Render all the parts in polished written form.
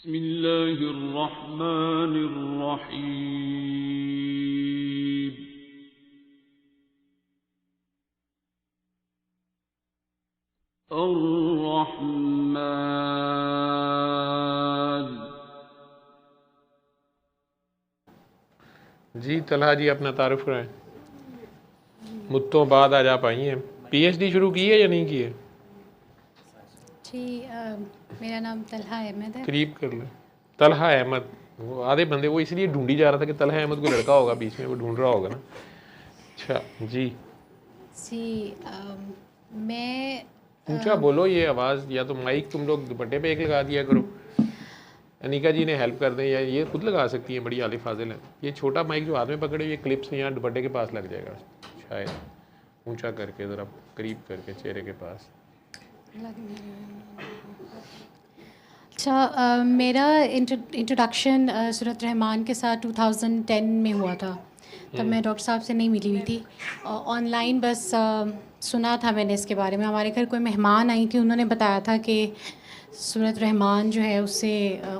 बिस्मिल्लाहिर्रहमानिर्रहीम। अर्रहमान। जी तलहा जी अपना तारुफ कराएं। मुद्दों बाद आज आप आई हैं। पीएचडी शुरू की है या नहीं की है? जी मेरा नाम तलहा अहमद है। करीब कर ले। तलहा अहमद, वो आधे बंदे वो इसलिए ढूंढी जा रहा था कि तलहा अहमद कोई लड़का होगा बीच में, वो ढूंढ रहा होगा ना। अच्छा जी जी मैं ऊंचा बोलो, ये आवाज़ या तो माइक तुम लोग दुपट्टे पे एक लगा दिया करो। अनिका जी ने हेल्प कर दें या ये खुद लगा सकती हैं, बड़ी आले फाजिल है। ये छोटा माइक जो हाथ में पकड़े हुए क्लिप्स यहाँ दुपट्टे के पास लग जाएगा शायद। ऊंचा करके ज़रा करीब करके चेहरे के पास। अच्छा मेरा इंट्रोडक्शन सूरत रहमान के साथ 2010 में हुआ था। तब मैं डॉक्टर साहब से नहीं मिली हुई थी, ऑनलाइन बस सुना था मैंने इसके बारे में। हमारे घर कोई मेहमान आई थी, उन्होंने बताया था कि सूरत रहमान जो है उससे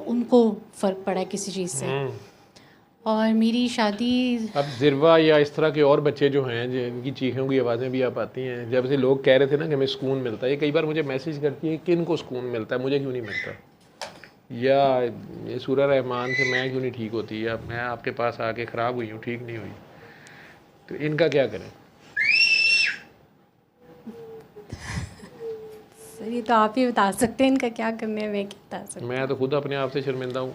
उनको फ़र्क पड़ा है किसी चीज़ से। और मेरी शादी अब ज़िरवा या इस तरह के और बच्चे जो हैं जिनकी चीखों की आवाज़ें भी आप आती हैं, जब से लोग कह रहे थे ना कि हमें सुकून मिलता है, ये कई बार मुझे मैसेज करती है किन को सुकून मिलता है, मुझे क्यों नहीं मिलता, या ये सूरह रहमान से मैं क्यों नहीं ठीक होती, या मैं आपके पास आके ख़राब हुई हूँ ठीक नहीं हुई, तो इनका क्या करें? सर ये तो आप ही बता सकते हैं इनका क्या करना है, मैं क्या बता सकती। मैं तो खुद अपने आप से शर्मिंदा हूँ,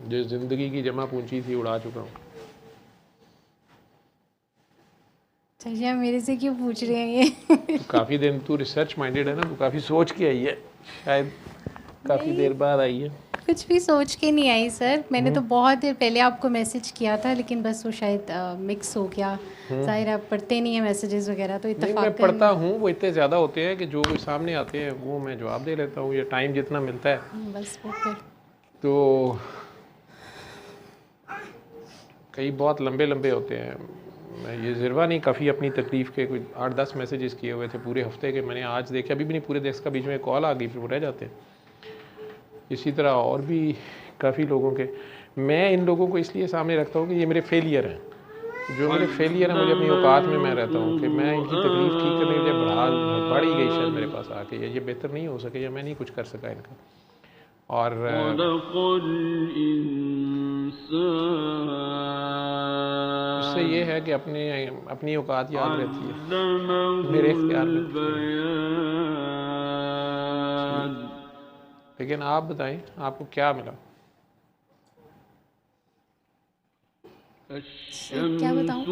जो ज़िंदगी की जमा पूंजी थी उड़ा चुका हूँ। चलिए आप मेरे से क्यों पूछ रहे हैं ये? तो काफ़ी दिन तू रिसर्च माइंडेड है ना, तो काफ़ी सोच के आई है, शायद काफ़ी देर बाद आई है। कुछ भी सोच के नहीं आई सर, मैंने तो बहुत देर पहले आपको मैसेज किया था, लेकिन बस वो शायद मिक्स हो गया। जाहिर आप पढ़ते नहीं हैं मैसेजेस वगैरह, तो नहीं, मैं इत्तेफाकन पढ़ता हूँ, वो इतने ज़्यादा होते हैं कि जो कोई सामने आते हैं वो मैं जवाब दे लेता हूँ, या टाइम जितना मिलता है। बस वो फिर तो कई बहुत लंबे लंबे होते हैं। मैं ये ज़िरवा नहीं, काफ़ी अपनी तकलीफ़ के कोई 8-10 मैसेजेस किए हुए थे पूरे हफ्ते के, मैंने आज देखे, अभी भी नहीं पूरे देश का, बीच में कॉल आ गई फिर वो रह जाते हैं। इसी तरह और भी काफ़ी लोगों के। मैं इन लोगों को इसलिए सामने रखता हूँ कि ये मेरे फेलियर हैं, जो मेरे फेलियर हैं, मुझे अपनी औकात में मैं रहता हूँ कि मैं इनकी तकलीफ़ ठीक करने के लिए बढ़ ही गई शायद मेरे पास आके, या ये बेहतर नहीं हो सके, या मैं नहीं कुछ कर सका इनका। और उससे ये है कि अपनी औकात याद रहती है, मेरे इख्तियार में कुछ नहीं। लेकिन आप बताएं आपको क्या मिला? क्या बताऊँ?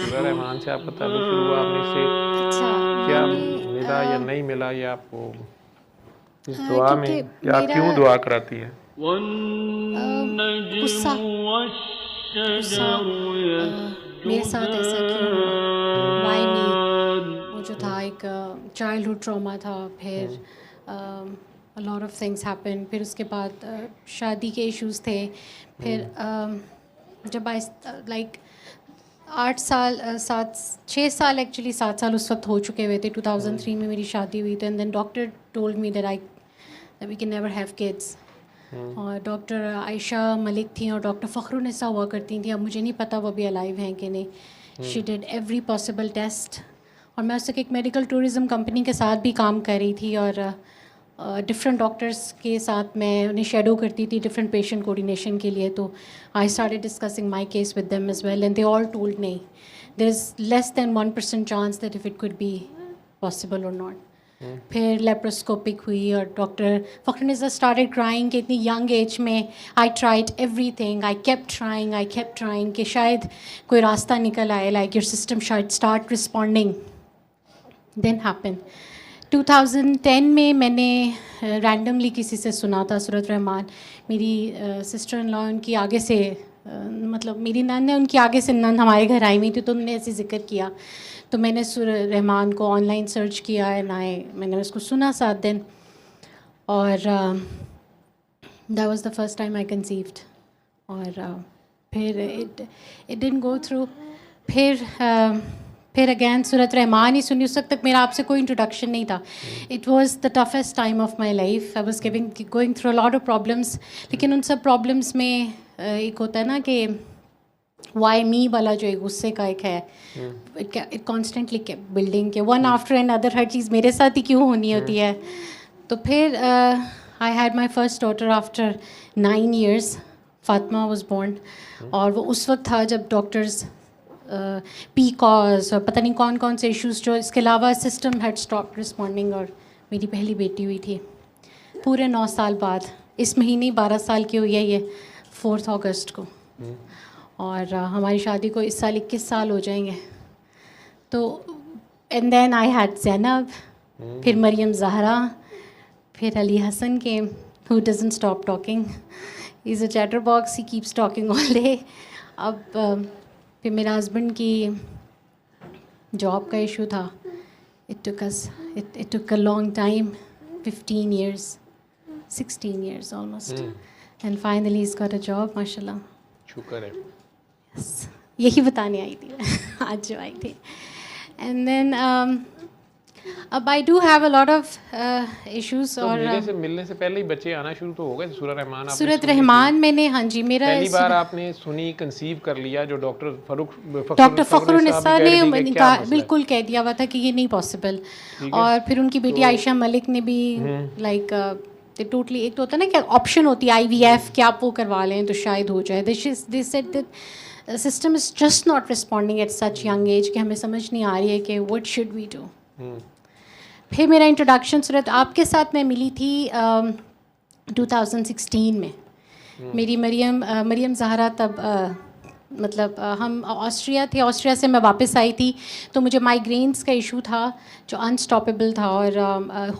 सूरह रहमान से आपका ताल्लुक शुरू हुआ, आपने इससे अच्छा क्या मैंने मिला या नहीं मिला, या आपको इस दुआ में क्योंकि क्या क्यों दुआ कराती है? गुस्सा गुस्सा मेरे साथ ऐसा क्यों हुआ, वाई मी, वो जो था एक चाइल्डहुड ट्रॉमा था। फिर a lot of things happened। फिर उसके बाद शादी के इश्यूज थे। फिर जब आई लाइक 6 साल एक्चुअली 7 साल उस वक्त हो चुके हुए थे। 2003 में मेरी शादी हुई थी, and then doctor told me that we can never have kids. और डॉक्टर आयशा मलिक थी और डॉक्टर फ़खरुन्निसा हुआ करती थी, अब मुझे नहीं पता वो भी अलाइव हैं कि नहीं। She did every possible test, और मैं उस वक्त एक मेडिकल टूरिज़म कंपनी के साथ भी काम कर रही थी, और डिफरेंट डॉक्टर्स के साथ मैं उन्हें शेडो करती थी डिफरेंट पेशेंट कोऑर्डिनेशन के लिए। तो I started discussing my case with them as well, and they all told नहीं, there is less than 1% chance that if it could be possible और नॉट। फिर लेप्रोस्कोपिक हुई, और डॉक्टर फ़खरुन्निसा स्टार्टेड क्राइंग कि इतनी यंग एज में I tried everything, I kept trying कि शायद कोई रास्ता निकल आए, लाइक योर सिस्टम शायद स्टार्ट रिस्पॉन्डिंग। देन हैपन 2010 में मैंने रैंडमली किसी से सुना था सूरत रहमान। मेरी सिस्टर इन लॉ उनकी आगे से मतलब मेरी नंद है, उनकी आगे से नंद हमारे घर आई हुई थी, तो उन्होंने ऐसे जिक्र किया, तो मैंने सूरत रहमान को ऑनलाइन सर्च किया एंड मैंने उसको सुना 7 दिन, और that was the first time I conceived. और फिर इट डिडंट गो थ्रू। फिर अगैन सूरत रहमान ही सुनी, उस वक्त तक मेरा आपसे कोई इंट्रोडक्शन नहीं था. It was the toughest time of my life. I was going through a lot of problems. लेकिन उन सब प्रॉब्लम्स में एक होता है ना कि वाई मी वाला जो एक गुस्से का एक है, इट कॉन्स्टेंटली बिल्डिंग के वन आफ्टर एंड अदर, हर चीज़ मेरे साथ ही क्यों होनी होती है. तो फिर I had my first daughter after 9 years. Fatima was born. और वो उस वक्त था जब डॉक्टर्स PCOS और पता नहीं कौन कौन से इश्यूज़, जो इसके अलावा सिस्टम हैड स्टॉप रिस्पॉन्डिंग. और मेरी पहली बेटी हुई थी पूरे 9 साल बाद. इस महीने 12 साल की हुई है ये 4 अगस्त को. और हमारी शादी को इस साल 21 साल हो जाएंगे. तो and then I had Zainab, फिर मरियम ज़हरा, फिर अली हसन के who doesn't stop talking. He is a chatterbox, he keeps talking all day. अब फिर मेरे हस्बैंड की जॉब का इशू था. It took a long time, 15 years, 16 years almost. And finally is got a job, माशाल्लाह. शुक्र है. यही बताने आई थी आज जो आई थी. एंड देन अब I do have a lot of issues. और मिलने से पहले ही बच्चे आना शुरू तो हो गए. सूरत रहमान मैंने, हाँ जी, मेरा पहली बार आपने सुनी, कंसीव कर लिया, जो डॉक्टर फ़खरुन्निसा ने बिल्कुल कह दिया हुआ था कि ये नहीं पॉसिबल. और फिर उनकी बेटी आयशा मलिक ने भी लाइक टोटली, एक तो होता है ना कि ऑप्शन होती है IVF कि आप वो करवा लें तो शायद हो जाए. They said that system is just not responding at such young age कि हमें समझ नहीं आ रही है कि व्हाट शुड वी डू. फिर मेरा इंट्रोडक्शन सूरत आपके साथ मैं मिली थी 2016 में. मेरी मरियम ज़हरा तब मतलब हम ऑस्ट्रिया से मैं वापस आई थी. तो मुझे माइग्रेन्स का इशू था जो अनस्टॉपेबल था और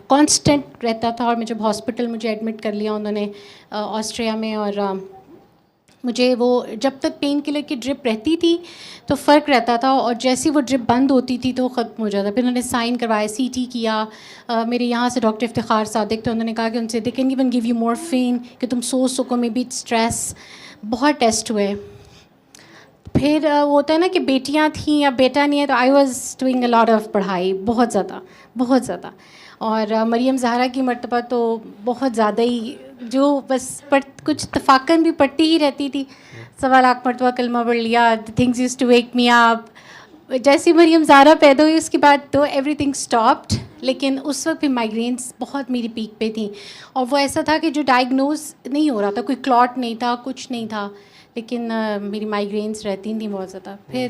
कांस्टेंट रहता था. और जब हॉस्पिटल मुझे एडमिट कर लिया उन्होंने ऑस्ट्रिया में. और मुझे वो जब तक पेन किलर की ड्रिप रहती थी तो फ़र्क रहता था, और जैसी वो ड्रिप बंद होती थी तो ख़त्म हो जाता. फिर उन्होंने साइन करवाया, CT किया. मेरे यहाँ से डॉक्टर इफ्तिखार सादिक, तो उन्होंने कहा कि उनसे they can even give you morphine कि तुम सो सको, मे बी स्ट्रेस. बहुत टेस्ट हुए. फिर वो होता है ना कि बेटियाँ थीं या बेटा नहीं है, तो I was doing a lot of पढ़ाई, बहुत ज़्यादा. और मरियम ज़हरा की मर्तबा तो बहुत ज़्यादा ही, जो बस कुछ तफाकन भी पढ़ती ही रहती थी. 1.25 लाख मरतबा कलमा पढ़ लिया. Things used to wake me up. जैसी मरियम ज़हरा पैदा हुई उसके बाद तो एवरीथिंग स्टॉप्ड. लेकिन उस वक्त भी माइग्रेन्स बहुत मेरी पीक पे थी. और वो ऐसा था कि जो डायग्नोज नहीं हो रहा था, कोई क्लॉट नहीं था, कुछ नहीं था, लेकिन मेरी माइग्रेन्स रहती थी बहुत ज़्यादा. फिर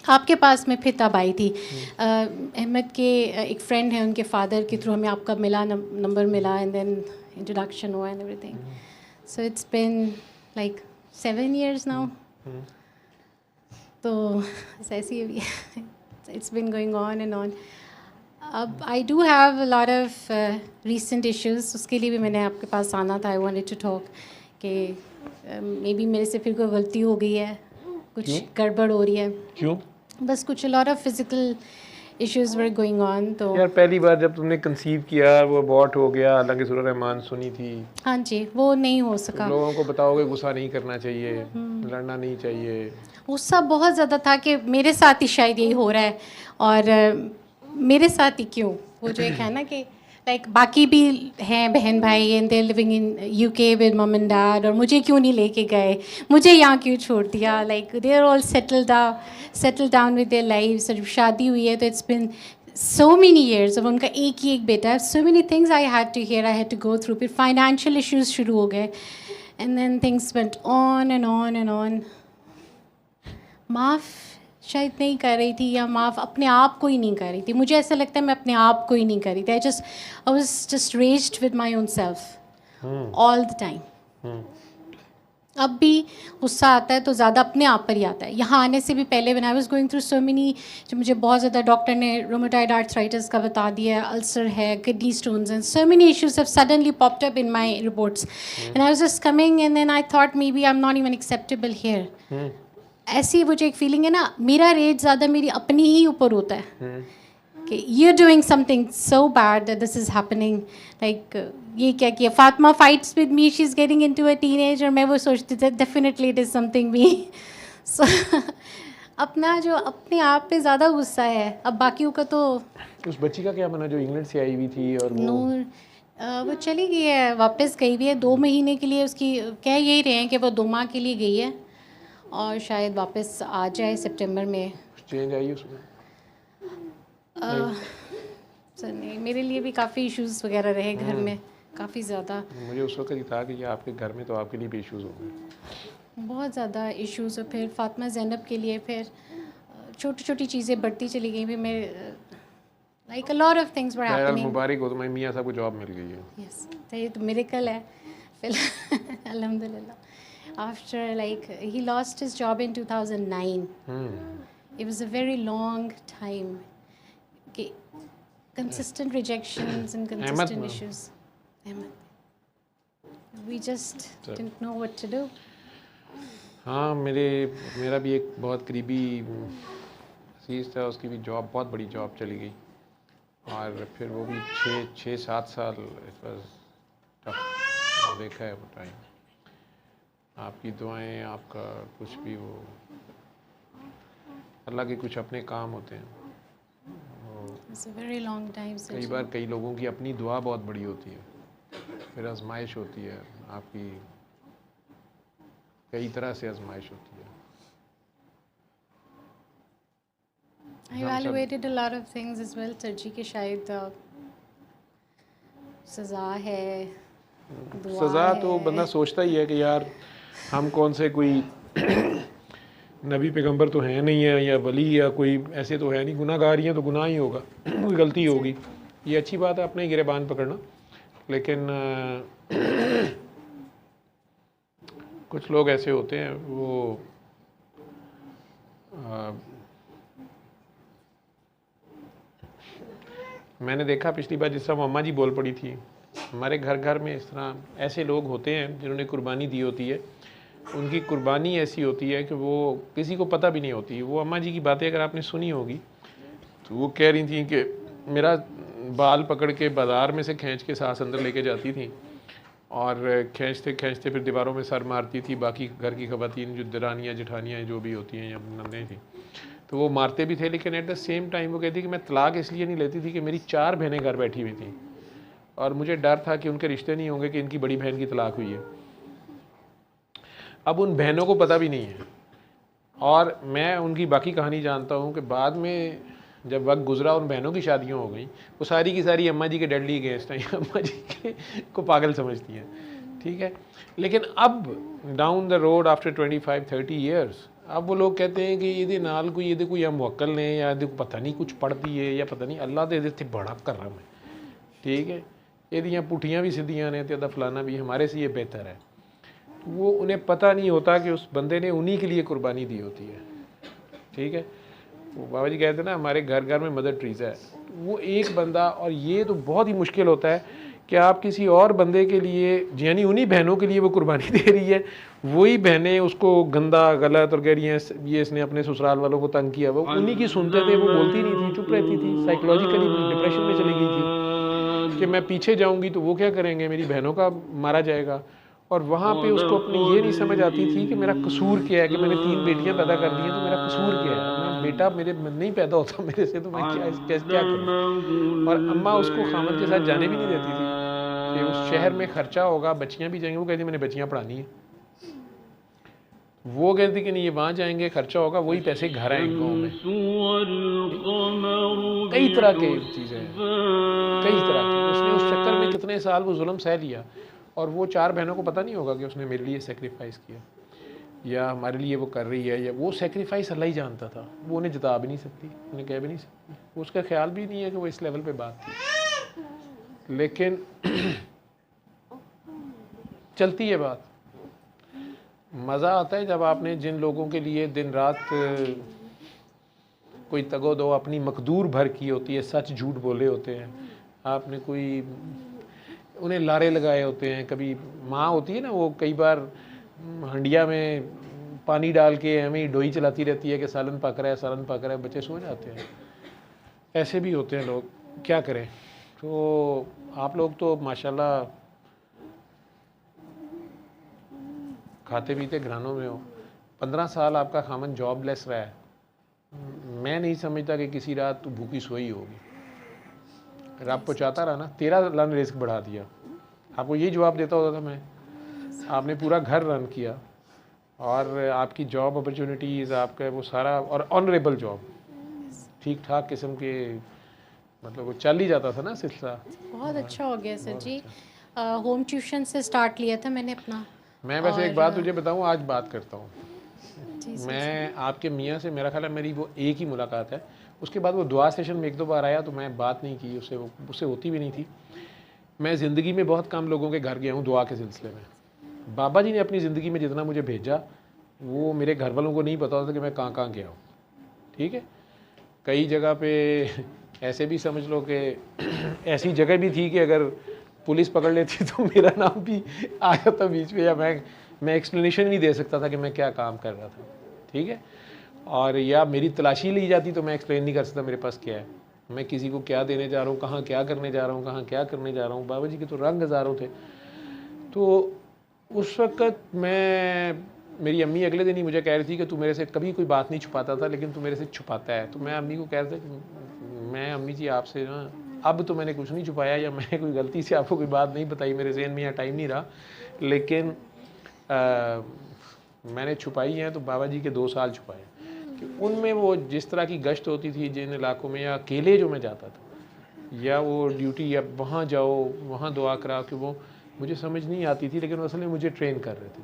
आपके पास मैं फिर तब आई थी. अहमद के एक फ्रेंड है, उनके फादर के थ्रू हमें आपका मिला, नंबर मिला, एंड देन इंट्रोडक्शन हुआ and everything. So it's been like 7 years now. तो ऐसी ही it's been going on and on. अब I do have a lot of recent issues. उसके लिए भी मैंने आपके पास आना था. आई वांटेड टू टॉक कि मे बी मेरे से फिर कोई गलती हो गई है, कुछ गड़बड़ हो रही है. क्यों? बस कुछ lot of physical issues were going on. तो यार पहली बार जब तुमने कंसीव किया वो अबॉर्ट हो गया, हालांकि सूरह रहमान सुनी थी. हाँ जी, वो नहीं हो सका. लोगों को बताओगे गुस्सा नहीं करना चाहिए, लड़ना नहीं चाहिए. गुस्सा बहुत ज़्यादा था कि मेरे साथ ही शायद यही हो रहा है, और मेरे साथ ही क्यों. वो जो एक है ना कि लाइक बाकी भी हैं बहन भाई and they living in UK with मम एंड डैड, और मुझे क्यों नहीं लेके गए, मुझे यहाँ क्यों छोड़ दिया. Like they are all settle down with their lives. जब शादी हुई है तो it's been so many years. अब उनका एक ही एक बेटा है. so many things I had to hear, I had to go through. फिर फाइनेंशियल इश्यूज शुरू हो गए, and then things went on and on and on. माफ़ शायद नहीं कर रही थी, या माफ़ अपने आप को ही नहीं कर रही थी. मुझे ऐसा लगता है मैं अपने आप को ही नहीं कर रही थी. आई was just raised with my own self all the time. अब भी गुस्सा आता है तो ज़्यादा अपने आप पर ही आता है. यहाँ आने से भी पहले when I was going through so many, जो मुझे बहुत ज़्यादा डॉक्टर ने रोमेटॉइड आर्थराइटिस का बता दिया, अल्सर है, kidney stones, and so many issues have suddenly popped up in my reports. And I was just coming and then I thought maybe I am not even acceptable here. ऐसी मुझे एक feeling है ना, मेरा rate ज़्यादा मेरी अपनी ही ऊपर होता है कि you are doing something so bad that this is happening. Like ये क्या किया, Fatima fights with me, she is getting into a teenage, और मैं वो सोचती थी definitely it is something me. So अपना जो अपने आप पे ज़्यादा गुस्सा है, अब बाकियों का तो उस बच्ची का क्या बना जो इंग्लैंड से आई हुई थी और वो नूर वो चली गई है, वापस गई हुई है 2 महीने के लिए। उसकी कह यही रहे हैं कि वो 2 माह के लिए गई है और शायद वापस आ जाए सितंबर में। चेंज आई उसमें? सर नहीं, मेरे लिए भी काफ़ी इश्यूज वगैरह रहे घर में, काफ़ी ज़्यादा। मुझे उस वक्त ही था कि ये आपके घर में तो आपके लिए भी इश्यूज होंगे, बहुत ज़्यादा इश्यूज। और फिर फातिमा ज़ैनब के लिए फिर छोटी छोटी चीज़ें बढ़ती चली गई। फिर मेरे like a lot of things were बहरहाल हैपनिंग। मुबारक हो तुम्हें, मियाँ साहब को जॉब मिल गई है। यस, तो ये तो मिरेकल है फिर अल्हम्दुलिल्लाह। After like he lost his job in 2009। It was a very long time कि consistent rejections and consistent Ahmed, issues. Ahmed. We just didn't know what to do. हाँ, मेरा भी एक बहुत करीबी अजीज़ था, उसकी भी जॉब, बहुत बड़ी जॉब चली गई और फिर वो भी 6-7 साल इट वाज टफ। देखा है वो टाइम। आपकी दुआएं, आपका कुछ भी, वो अल्लाह के कुछ अपने काम होते हैं। It's a very long time. कई बार कई लोगों की अपनी दुआ बहुत बड़ी होती है, फिर आजमाइश होती है आपकी, कई तरह से आजमाइश होती है। I evaluated a lot of things as well, sir ji, कि शायद सज़ा है, दुआ सज़ा है। तो बंदा सोचता ही है कि यार हम कौन से कोई नबी पैगंबर तो हैं नहीं है, या वली या कोई ऐसे तो है नहीं, गुनाहगार ही हैं तो गुनाह ही होगा, कोई गलती होगी। ये अच्छी बात है अपने ही गिरेबान पकड़ना, लेकिन कुछ लोग ऐसे होते हैं वो मैंने देखा पिछली बार जिस तरह अम्मा जी बोल पड़ी थी, हमारे घर में इस तरह ऐसे लोग होते हैं जिन्होंने कुर्बानी दी होती है। उनकी कुर्बानी ऐसी होती है कि वो किसी को पता भी नहीं होती। वो अम्मा जी की बातें अगर आपने सुनी होगी तो वो कह रही थी कि मेरा बाल पकड़ के बाज़ार में से खींच के सास अंदर लेके जाती थी और खींचते खींचते फिर दीवारों में सर मारती थी। बाकी घर की ख़वातीन जो दरानियाँ जेठानियाँ जो भी होती हैं या नंदें थी तो वो मारते भी थे, लेकिन एट द सेम टाइम वो कहती कि मैं तलाक इसलिए नहीं लेती थी कि मेरी 4 बहनें घर बैठी हुई थी और मुझे डर था कि उनके रिश्ते नहीं होंगे कि इनकी बड़ी बहन की तलाक हुई है। अब उन बहनों को पता भी नहीं है और मैं उनकी बाकी कहानी जानता हूँ कि बाद में जब वक्त गुजरा उन बहनों की शादियाँ हो गई, वो सारी की सारी अम्मा जी के डेडली अगेंस्ट हैं, अम्मा जी के को पागल समझती हैं, ठीक है। लेकिन अब down the road after 25-30 years अब वो लोग कहते हैं कि ये नाल कोई ये कोई मुवक्कल ने या पता नहीं कुछ पढ़ती है या पता नहीं अल्लाह तो ये बड़ा करम है, ठीक है, ये पुठियाँ भी सीधियाँ ने तो फलाना भी हमारे से ये बेहतर है। वो उन्हें पता नहीं होता कि उस बंदे ने उन्हीं के लिए कुर्बानी दी होती है, ठीक है। वो बाबा जी कहते हैं ना हमारे घर में मदर ट्रीज़ा है, वो एक बंदा, और ये तो बहुत ही मुश्किल होता है कि आप किसी और बंदे के लिए, यानी उन्हीं बहनों के लिए वो कुर्बानी दे रही है, वही बहनें उसको गंदा गलत और कह रही हैं ये इसने अपने ससुराल वालों को तंग किया, वो उन्हीं की सुनते थे, वो बोलती नहीं थी, चुप रहती थी, साइकोलॉजिकली डिप्रेशन में चली गई थी कि मैं पीछे जाऊँगी तो वो क्या करेंगे, मेरी बहनों का मारा जाएगा। और वहाँ पे उसको अपनी ये नहीं समझ आती थी कि मेरा कसूर क्या है, कि मैंने 3 बेटियाँ पैदा कर दी हैं तो मेरा कसूर क्या है, मैं बेटा मेरे नहीं पैदा होता मेरे से तो मैं क्या करूँ। और अम्मा उसको खामद के साथ जाने भी नहीं देती थी कि उस शहर में खर्चा होगा, बच्चियाँ भी जाएंगी, वो कहती मैंने बच्चियाँ पढ़ानी है, वो कहती कि नहीं ये वहाँ जाएंगे खर्चा होगा, वही पैसे घर आएंगे गाँव में। कई तरह की चीज़ें हैं, कई तरह की। उसने उस चक्कर में कितने साल वो जुल्म सह लिया और वो 4 बहनों को पता नहीं होगा कि उसने मेरे लिए सेक्रीफाइस किया या हमारे लिए वो कर रही है, या वो सेक्रीफाइस अल्लाह ही जानता था, वो उन्हें जता भी नहीं सकती, उन्हें कह भी नहीं सकती, वो उसका ख्याल भी नहीं है कि वो इस लेवल पे बात थी, लेकिन चलती है बात। मज़ा आता है जब आपने जिन लोगों के लिए दिन रात कोई तगो दो अपनी मकदूर भर की होती है, सच झूठ बोले होते हैं, आपने कोई उन्हें लारे लगाए होते हैं। कभी माँ होती है ना, वो कई बार हंडिया में पानी डाल के हमें डोई चलाती रहती है कि सालन पक रहा है, सालन पक रहा है, बच्चे सो जाते हैं। ऐसे भी होते हैं लोग, क्या करें। तो आप लोग तो माशाल्लाह खाते पीते घरानों में हो। 15 साल आपका खामन जॉबलेस रहा है, मैं नहीं समझता कि किसी रात तू भूखी सोई होगी, रब पहुँचाता रहा ना, तेरा अल्लाह ने रिस्क बढ़ा दिया। आपको यही जवाब देता होता था मैं, आपने पूरा घर रन किया और आपकी जॉब अपॉर्चुनिटीज़ आपका वो सारा, और ऑनरेबल जॉब, ठीक ठाक किस्म के, मतलब वो चल ही जाता था ना सिलसिला। बहुत अच्छा हो गया सर जी। होम ट्यूशन से स्टार्ट लिया था मैंने अपना। मैं वैसे एक बात तुझे बताऊं, आज बात करता हूँ जी सर। मैं आपके मियाँ से, मेरा ख्याल है मेरी वो एक ही मुलाकात है, उसके बाद वो दुआ सेशन में एक दो बार आया तो मैं बात नहीं की उससे, उससे होती भी नहीं थी। मैं ज़िंदगी में बहुत कम लोगों के घर गया हूँ दुआ के सिलसिले में। बाबा जी ने अपनी ज़िंदगी में जितना मुझे भेजा वो मेरे घर वालों को नहीं पता होता कि मैं कहाँ कहाँ गया हूँ, ठीक है। कई जगह पे ऐसे भी समझ लो कि ऐसी जगह भी थी कि अगर पुलिस पकड़ लेती तो मेरा नाम भी आ जाता बीच में, या मैं एक्सप्लेनेशन नहीं दे सकता था कि मैं क्या काम कर रहा था, ठीक है। और या मेरी तलाशी ली जाती तो मैं एक्सप्लेन नहीं कर सकता मेरे पास क्या है, मैं किसी को क्या देने जा रहा हूँ, कहाँ क्या करने जा रहा हूँ, कहाँ क्या करने जा रहा हूँ। बाबा जी के तो रंग हज़ारों थे। तो उस वक़्त मेरी अम्मी अगले दिन ही मुझे कह रही थी कि तू मेरे से कभी कोई बात नहीं छुपाता था लेकिन तू मेरे से छुपाता है। तो मैं अम्मी को कह रहा था कि मैं अम्मी जी आपसे ना, अब तो मैंने कुछ नहीं छुपाया, या मैंने कोई गलती से आपको कोई बात नहीं बताई, मेरे ज़हन में यहाँ टाइम नहीं रहा, लेकिन मैंने छुपाई है तो बाबा जी के 2 साल छुपाए कि उनमें वो जिस तरह की गश्त होती थी जिन इलाकों में, या अकेले जो मैं जाता था, या वो ड्यूटी, या वहाँ जाओ वहाँ दुआ करा, कि वो मुझे समझ नहीं आती थी, लेकिन असल में मुझे ट्रेन कर रहे थे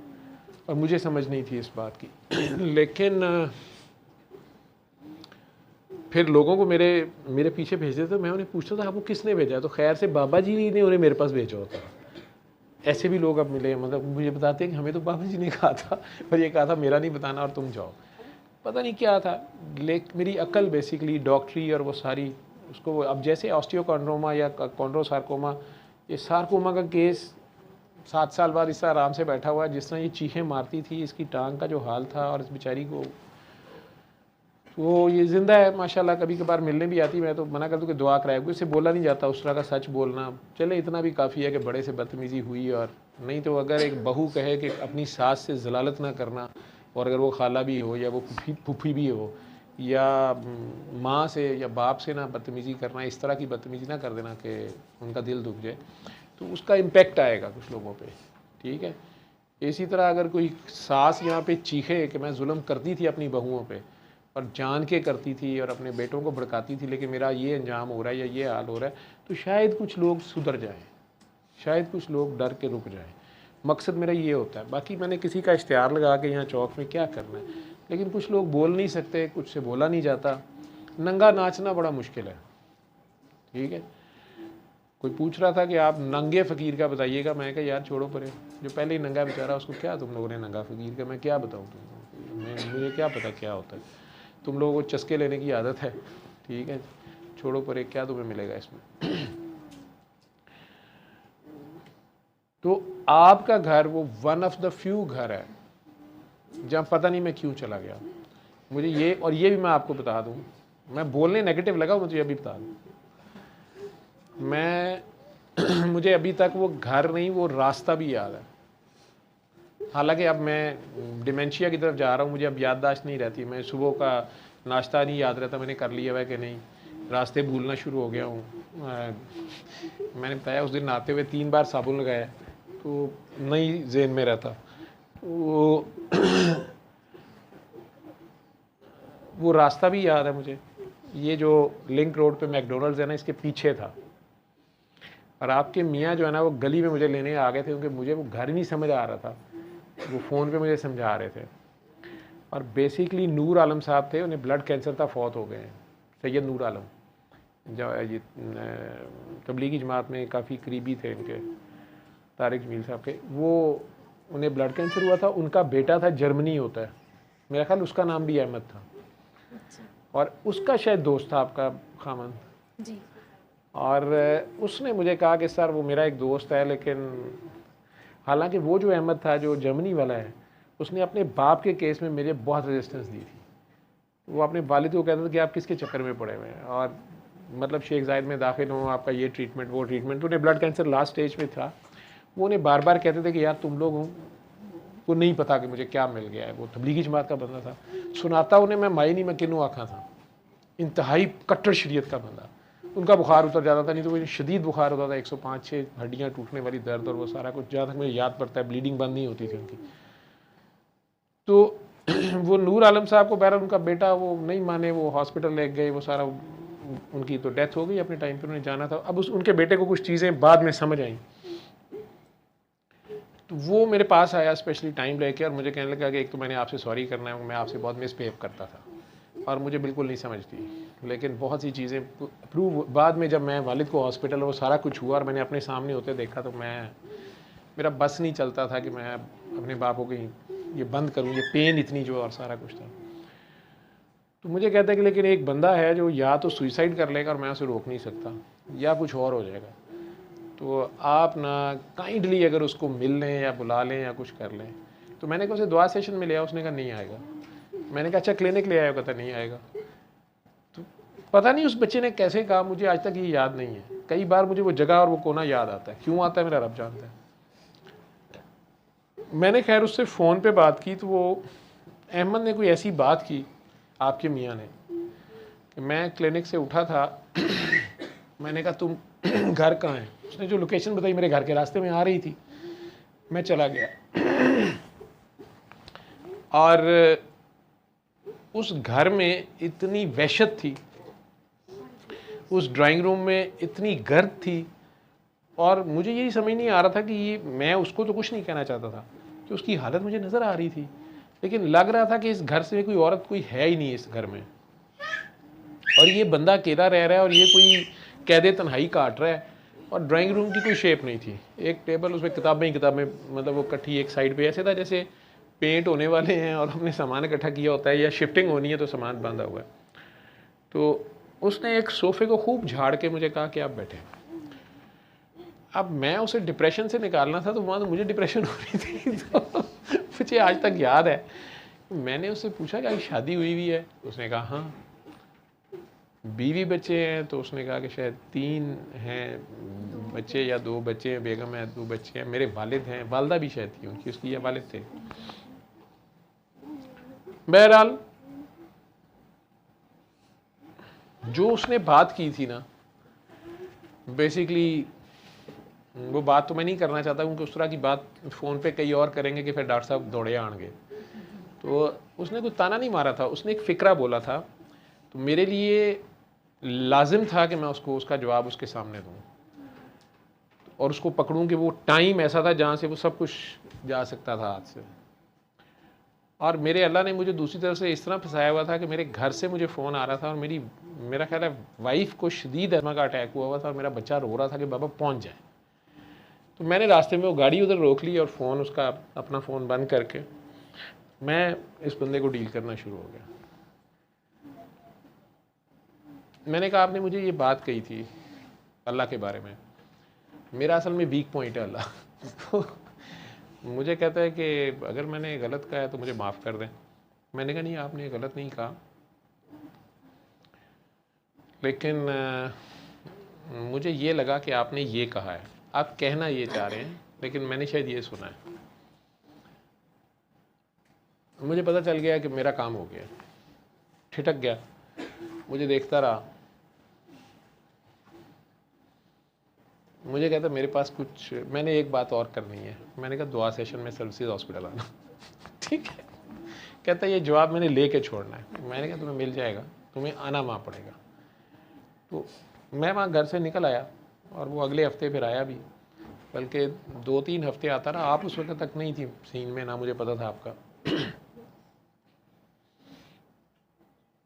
और मुझे समझ नहीं थी इस बात की। लेकिन फिर लोगों को मेरे पीछे भेजते थे, मैं उन्हें पूछता था आपको किसने भेजा है, तो खैर से बाबा जी ने उन्हें मेरे पास भेजा होता। ऐसे भी लोग अब मिले, मतलब मुझे बताते हैं कि हमें तो बाबा जी ने कहा था, और ये कहा था मेरा नहीं बताना और तुम जाओ, पता नहीं क्या था। लेकिन मेरी अकल बेसिकली डॉक्टरी और वो सारी उसको, अब जैसे ऑस्टियोकॉन्ड्रोमा या कॉन्ड्रोसार्कोमा, ये सार्कोमा का केस 7 साल बाद इससे आराम से बैठा हुआ है। जिस तरह ये चीखें मारती थी, इसकी टांग का जो हाल था, और इस बेचारी को, वो ये ज़िंदा है माशाल्लाह, कभी कभार मिलने भी आती। मैं तो मना कर दूँ कि दुआ कराए, क्योंकि इससे बोला नहीं जाता उस तरह का सच बोलना। चले इतना भी काफ़ी है कि बड़े से बदतमीज़ी हुई, और नहीं तो अगर एक बहू कहे कि अपनी सास से जलालत ना करना, और अगर वो खाला भी हो या वो फूफी भी हो, या माँ से या बाप से ना बदतमीज़ी करना, इस तरह की बदतमीज़ी ना कर देना कि उनका दिल दुख जाए, तो उसका इम्पेक्ट आएगा कुछ लोगों पे, ठीक है। इसी तरह अगर कोई सास यहाँ पे चीखे कि मैं जुल्म करती थी अपनी बहुओं पे, और जान के करती थी और अपने बेटों को भड़काती थी, लेकिन मेरा ये अंजाम हो रहा है या ये हाल हो रहा है, तो शायद कुछ लोग सुधर जाएं, शायद कुछ लोग डर के रुक जाएं। मकसद मेरा ये होता है। बाकी मैंने किसी का इश्तिहार लगा के यहाँ चौक में क्या करना है, लेकिन कुछ लोग बोल नहीं सकते, कुछ से बोला नहीं जाता। नंगा नाचना बड़ा मुश्किल है, ठीक है। कोई पूछ रहा था कि आप नंगे फ़कीर का बताइएगा, मैं कहा यार छोड़ो परे, जो पहले ही नंगा बेचारा उसको क्या तुम लोगों ने नंगा फ़कीर का, मैं क्या बताऊँ तुमको, मुझे क्या पता क्या होता है। तुम लोगों को चस्के लेने की आदत है, ठीक है, छोड़ो परे, क्या तुम्हें मिलेगा इसमें। तो आपका घर वो वन ऑफ द फ्यू घर है जहाँ पता नहीं मैं क्यों चला गया। मुझे ये, और ये भी मैं आपको बता दूँ, मैं बोलने नेगेटिव लगा, मुझे अभी बता दूँ, मैं मुझे अभी तक वो घर नहीं, वो रास्ता भी याद है। हालांकि अब मैं डिमेंशिया की तरफ जा रहा हूँ, मुझे अब याददाश्त नहीं रहती, मैं सुबह का नाश्ता नहीं याद रहता मैंने कर लिया हुआ है कि नहीं, रास्ते भूलना शुरू हो गया हूँ। मैंने बताया उस दिन नहाते हुए 3 बार साबुन लगाया, तो नहीं ज़हन में रहता। वो रास्ता भी याद है मुझे, ये जो लिंक रोड पे मैकडोनल्ड्स है ना, इसके पीछे था। और आपके मियाँ जो है ना, वो गली में मुझे लेने आ गए थे, क्योंकि मुझे वो घर ही नहीं समझ आ रहा था, वो फ़ोन पे मुझे समझा रहे थे। और बेसिकली नूर आलम साहब थे, उन्हें ब्लड कैंसर था, फौत हो गए हैं, सैयद नूर आलम, जो ये तबलीगी जमात में काफ़ी करीबी थे इनके, तारिक जमील साहब के। वो उन्हें ब्लड कैंसर हुआ था, उनका बेटा था जर्मनी होता है, मेरा ख्याल उसका नाम भी अहमद था, और उसका शायद दोस्त था आपका खामन जी। और उसने मुझे कहा कि सर वो मेरा एक दोस्त है, लेकिन हालांकि वो जो अहमद था जो जर्मनी वाला है, उसने अपने बाप के केस में मेरे बहुत रेजिस्टेंस दी थी। वो अपने वालिद को कहता था कि आप किसके चक्कर में पड़े हुए हैं, और मतलब शेख जायद में दाखिल हो, आपका ये ट्रीटमेंट वो ट्रीटमेंट। तो उन्हें ब्लड कैंसर लास्ट स्टेज में था, वो उन्हें बार बार कहते थे कि यार तुम लोग को नहीं पता कि मुझे क्या मिल गया है। वो तबलीगी जमात का बंदा था, सुनाता उन्हें मैं माई नहीं मैं किनू आखा था, इंतहाई कट्टर शरीयत का बंदा, उनका बुखार उतर जाता था, नहीं तो वो शदीद बुखार होता था, 105-6 हड्डियाँ टूटने वाली दर्द और वो सारा कुछ, जहाँ तक मुझे याद पड़ता है ब्लीडिंग बंद नहीं होती थी उनकी। तो वो नूर आलम साहब को बहरहाल उनका बेटा वो नहीं माने, वो हॉस्पिटल ले गए, वो सारा, उनकी तो डेथ हो गई अपने टाइम पे, उन्हें जाना था। अब उनके बेटे को कुछ चीज़ें बाद में समझ आई, तो वो मेरे पास आया स्पेशली टाइम लेके और मुझे कहने लगा कि एक तो मैंने आपसे सॉरी करना है, मैं आपसे बहुत मिसबिहेव करता था और मुझे बिल्कुल नहीं समझती, लेकिन बहुत सी चीज़ें प्रूव बाद में जब मैं वालिद को हॉस्पिटल वो सारा कुछ हुआ और मैंने अपने सामने होते देखा, तो मेरा बस नहीं चलता था कि मैं अपने बाप को कहीं ये बंद करूँ, ये पेन इतनी जो और सारा कुछ था। तो मुझे कहता है कि लेकिन एक बंदा है जो या तो सुइसाइड कर लेगा और मैं उसे रोक नहीं सकता, या कुछ और हो जाएगा, तो आप ना काइंडली अगर उसको मिल लें या बुला लें या कुछ कर लें। तो मैंने कहा उसे दुआ सेशन में लिया, उसने कहा नहीं आएगा। मैंने कहा अच्छा क्लिनिक ले आया, कहता नहीं आएगा। तो पता नहीं उस बच्चे ने कैसे कहा, मुझे आज तक ये याद नहीं है। कई बार मुझे वो जगह और वो कोना याद आता है, क्यों आता है मेरा रब जानता है। मैंने खैर उससे फ़ोन पे बात की, तो वो अहमद ने कोई ऐसी बात की आपके मियाँ ने कि मैं क्लिनिक से उठा था, मैंने कहा तुम घर कहाँ है, उसने जो लोकेशन बताई मेरे घर के रास्ते में आ रही थी, मैं चला गया और उस घर में इतनी वहशत थी, उस ड्राइंग रूम में इतनी गर्द थी, और मुझे यही समझ नहीं आ रहा था कि ये, मैं उसको तो कुछ नहीं कहना चाहता था कि उसकी हालत मुझे नज़र आ रही थी, लेकिन लग रहा था कि इस घर से कोई औरत कोई है ही नहीं इस घर में, और ये बंदा अकेला रह रहा है और ये कोई कैदे तन्हाई काट रहा है, और ड्राइंग रूम की कोई शेप नहीं थी। एक टेबल, उसमें किताबें ही किताबें, मतलब वो इकट्ठी एक साइड पे, ऐसे था जैसे पेंट होने वाले हैं और हमने सामान इकट्ठा किया होता है या शिफ्टिंग होनी है तो सामान बांधा हुआ है। तो उसने एक सोफ़े को खूब झाड़ के मुझे कहा कि आप बैठे। अब मैं उसे डिप्रेशन से निकालना था, तो वहाँ तो मुझे डिप्रेशन हो रही थी। तो मुझे आज तक याद है, मैंने उससे पूछा कि शादी हुई है, उसने कहा हाँ। बीवी बच्चे हैं, तो उसने कहा कि शायद 3 हैं बच्चे या 2 बच्चे हैं, बेगम है, 2 बच्चे हैं, मेरे वालिद हैं, वालदा भी शायद थी उनकी, उसकी या वालिद थे। बहरहाल जो उसने बात की थी ना, बेसिकली वो बात तो मैं नहीं करना चाहता, क्योंकि उस तरह की बात फ़ोन पे कई और करेंगे कि फिर डॉक्टर साहब दौड़े आएंगे। तो उसने कोई ताना नहीं मारा था, उसने एक फ़िक्रा बोला था, तो मेरे लिए लाजिम था कि मैं उसको उसका जवाब उसके सामने दूँ और उसको पकड़ूं कि वो टाइम ऐसा था जहाँ से वो सब कुछ जा सकता था हाथ से। और मेरे अल्लाह ने मुझे दूसरी तरफ से इस तरह फंसाया हुआ था कि मेरे घर से मुझे फ़ोन आ रहा था और मेरा ख्याल है वाइफ को शदीद अस्थमा का अटैक हुआ था और मेरा बच्चा रो रहा था कि बाबा पहुँच जाए। तो मैंने रास्ते में वो गाड़ी उधर रोक ली और फ़ोन उसका अपना फ़ोन बंद करके मैं इस बंदे को डील करना शुरू हो गया। मैंने कहा आपने मुझे ये बात कही थी अल्लाह के बारे में, मेरा असल में वीक पॉइंट है अल्लाह। तो मुझे कहता है कि अगर मैंने गलत कहा है तो मुझे माफ़ कर दें। मैंने कहा नहीं, आपने गलत नहीं कहा, लेकिन मुझे ये लगा कि आपने ये कहा है, आप कहना ये चाह रहे हैं, लेकिन मैंने शायद ये सुना है। मुझे पता चल गया कि मेरा काम हो गया, ठिठक गया, मुझे देखता रहा। मुझे कहता मेरे पास कुछ, मैंने एक बात और करनी है। मैंने कहा दुआ सेशन में सर्विसेज हॉस्पिटल आना। ठीक है। कहता ये जवाब मैंने ले के छोड़ना है। मैंने कहा तुम्हें मिल जाएगा, तुम्हें आना वहाँ पड़ेगा। तो मैं वहाँ घर से निकल आया और वो अगले हफ्ते फिर आया भी, बल्कि 2-3 हफ्ते आता रहा। आप उस वक्त तक नहीं थी सीन में, ना मुझे पता था आपका।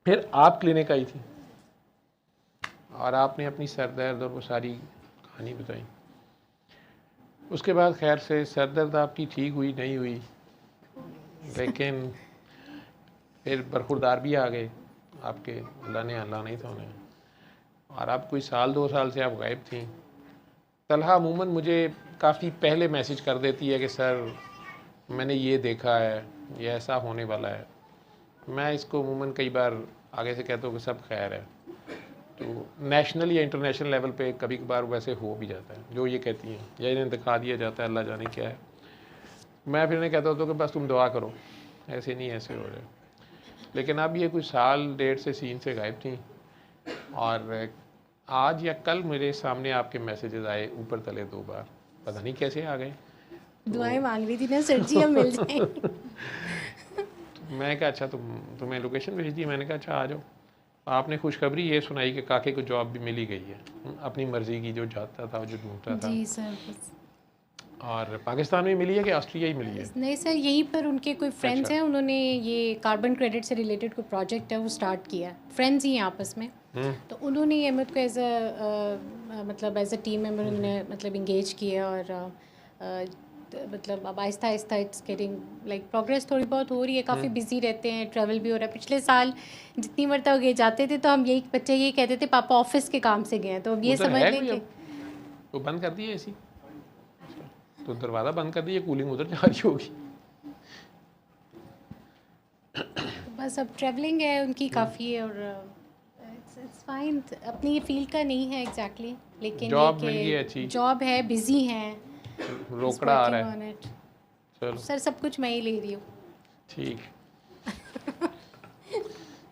फिर आप क्लिनिक आई थी और आपने अपनी सर दर्द और वो सारी कहानी बताई। उसके बाद खैर से सर दर्द आपकी ठीक हुई नहीं हुई, लेकिन फिर बरखुरदार भी आ गए आपके, अल्लाह नहीं था उन्हें, और आप कोई 1-2 साल से आप गायब थी। तलहा अमूमन मुझे काफ़ी पहले मैसेज कर देती है कि सर मैंने ये देखा है, ये ऐसा होने वाला है। मैं इसको अमूमन कई बार आगे से कहता हूँ कि सब खैर है। तो नेशनल या इंटरनेशनल लेवल पे कभी कभार वैसे हो भी जाता है जो ये कहती हैं, या इन्हें दिखा दिया जाता है, अल्लाह जाने क्या है। मैं फिर इन्हें कहता हूँ कि बस तुम दुआ करो, ऐसे नहीं ऐसे हो रहे। लेकिन अब ये कुछ 1-1.5 से सीन से गायब थी। और आज या कल मेरे सामने आपके मैसेजेस आए ऊपर तले 2 बार, पता नहीं कैसे आ गए। दुआएं मांग रही थी ना सर जी, हम मिल जाएं। तो मैं कहा अच्छा तुम्हें लोकेशन भेज दी, मैंने कहा अच्छा आ जाओ। आपने खुशखबरी ये सुनाई कि काके को जॉब भी मिल ही गई है, अपनी मर्जी की, जो चाहता था जो ढूंढता था। जी सर, बस। और पाकिस्तान में मिली है कि ऑस्ट्रिया ही मिली है? नहीं सर, यहीं पर उनके कोई फ्रेंड्स अच्छा। हैं, उन्होंने ये कार्बन क्रेडिट से रिलेटेड कोई प्रोजेक्ट है वो स्टार्ट किया है, फ्रेंड्स ही हैं आपस में। तो उन्होंने ये अहमद को एज अ टीम मेंबर उन्होंने मतलब इंगेज किया, और मतलब अब Aahista Aahista it's getting like progress थोड़ी बहुत हो रही है। काफ़ी बिजी रहते हैं, ट्रैवल भी हो रहा है। पिछले साल जितनी मरतबा गए जाते थे तो हम यही बच्चे यही कहते थे पापा ऑफिस के काम से गए हैं, तो अब ये उधर समझ है लें कोई कि अब? तो बंद कर दिए ऐसी? तो दरवाज़ा बंद कर दिए, कूलिंग उधर जा रही होगी। बस अब ट्रैवलिंग है उनकी काफ़ी है, और इट्स फाइन। अपनी फील्ड का नहीं है एग्जैक्टली, लेकिन जॉब मिल गई अच्छी, जॉब है, बिजी हैं, रोकड़ा आ रहा है। है। चलो सर सब कुछ मैं ही ले रही हूँ। ठीक।